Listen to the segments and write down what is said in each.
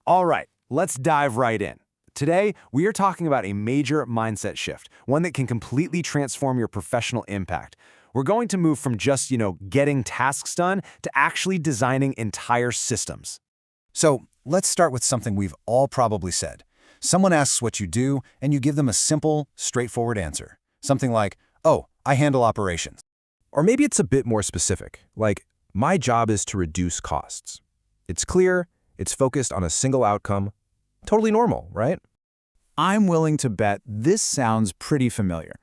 All right, let's dive right in. Today, we are talking about a major mindset shift, one that can completely transform your professional impact. We're going to move from just, getting tasks done to actually designing entire systems. So let's start with something we've all probably said. Someone asks what you do, and you give them a simple, straightforward answer. Something like, oh, I handle operations. Or maybe it's a bit more specific, like, my job is to reduce costs. It's clear, it's focused on a single outcome. Totally normal, right? I'm willing to bet this sounds pretty familiar.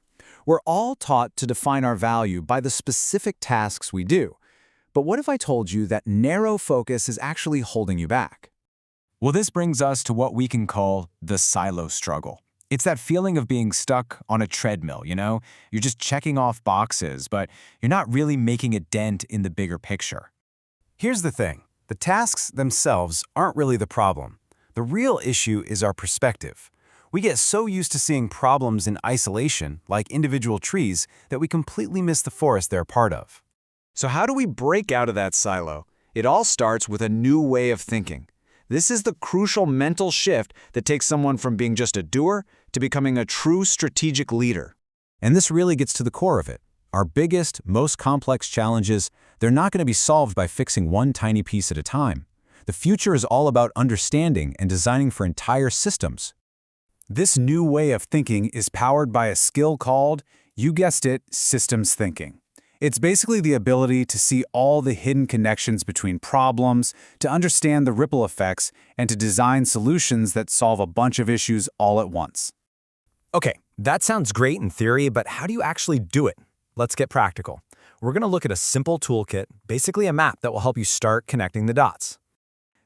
We're all taught to define our value by the specific tasks we do. But what if I told you that narrow focus is actually holding you back? Well, this brings us to what we can call the silo struggle. It's that feeling of being stuck on a treadmill, You're just checking off boxes, but you're not really making a dent in the bigger picture. Here's the thing. The tasks themselves aren't really the problem. The real issue is our perspective. We get so used to seeing problems in isolation, like individual trees, that we completely miss the forest they're part of. So how do we break out of that silo? It all starts with a new way of thinking. This is the crucial mental shift that takes someone from being just a doer to becoming a true strategic leader. And this really gets to the core of it. Our biggest, most complex challenges, they're not going to be solved by fixing one tiny piece at a time. The future is all about understanding and designing for entire systems. This new way of thinking is powered by a skill called, you guessed it, systems thinking. It's basically the ability to see all the hidden connections between problems, to understand the ripple effects, and to design solutions that solve a bunch of issues all at once. Okay, that sounds great in theory, but how do you actually do it? Let's get practical. We're going to look at a simple toolkit, basically a map that will help you start connecting the dots.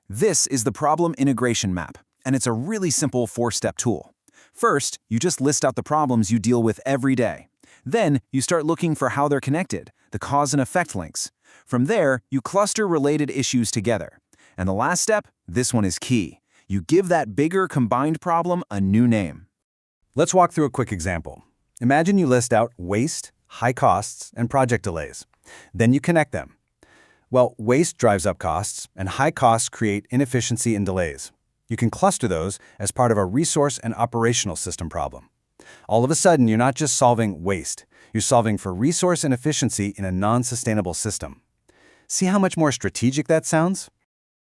This is the problem integration map, and it's a really simple 4-step tool. First, you just list out the problems you deal with every day. Then, you start looking for how they're connected, the cause and effect links. From there, you cluster related issues together. And the last step, this one is key. You give that bigger combined problem a new name. Let's walk through a quick example. Imagine you list out waste, high costs, and project delays. Then you connect them. Well, waste drives up costs, and high costs create inefficiency and delays. You can cluster those as part of a resource and operational system problem. All of a sudden, you're not just solving waste. You're solving for resource and efficiency in a non-sustainable system. See how much more strategic that sounds?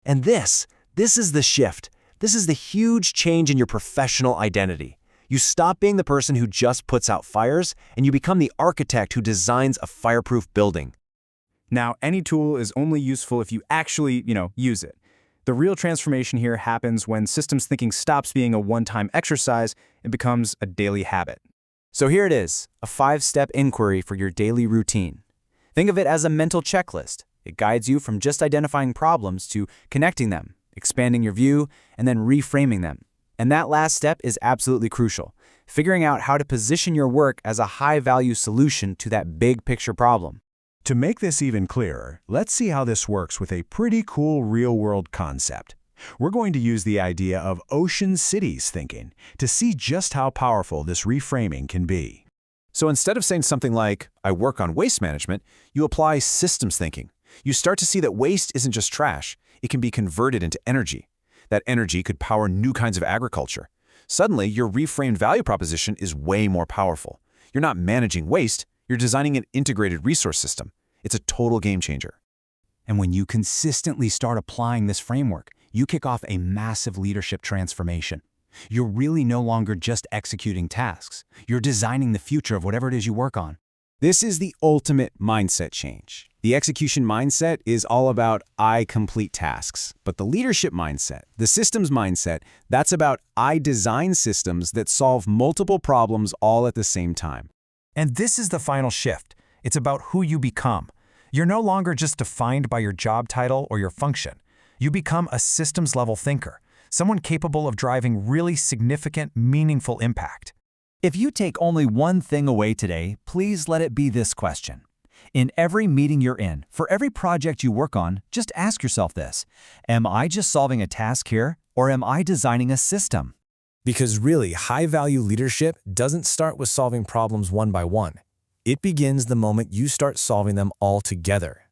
And this is the shift. This is the huge change in your professional identity. You stop being the person who just puts out fires, and you become the architect who designs a fireproof building. Now, any tool is only useful if you actually, use it. The real transformation here happens when systems thinking stops being a one-time exercise and becomes a daily habit. So here it is, a 5-step inquiry for your daily routine. Think of it as a mental checklist. It guides you from just identifying problems to connecting them, expanding your view, and then reframing them. And that last step is absolutely crucial, figuring out how to position your work as a high-value solution to that big picture problem. To make this even clearer, let's see how this works with a pretty cool real-world concept. We're going to use the idea of ocean cities thinking to see just how powerful this reframing can be. So instead of saying something like, I work on waste management, you apply systems thinking. You start to see that waste isn't just trash. It can be converted into energy. That energy could power new kinds of agriculture. Suddenly, your reframed value proposition is way more powerful. You're not managing waste. You're designing an integrated resource system. It's a total game changer. And when you consistently start applying this framework, you kick off a massive leadership transformation. You're really no longer just executing tasks. You're designing the future of whatever it is you work on. This is the ultimate mindset change. The execution mindset is all about I complete tasks. But the leadership mindset, the systems mindset, that's about I design systems that solve multiple problems all at the same time. And this is the final shift. It's about who you become. You're no longer just defined by your job title or your function. You become a systems-level thinker, someone capable of driving really significant, meaningful impact. If you take only one thing away today, please let it be this question. In every meeting you're in, for every project you work on, just ask yourself this: am I just solving a task here, or am I designing a system? Because really, high-value leadership doesn't start with solving problems one by one. It begins the moment you start solving them all together.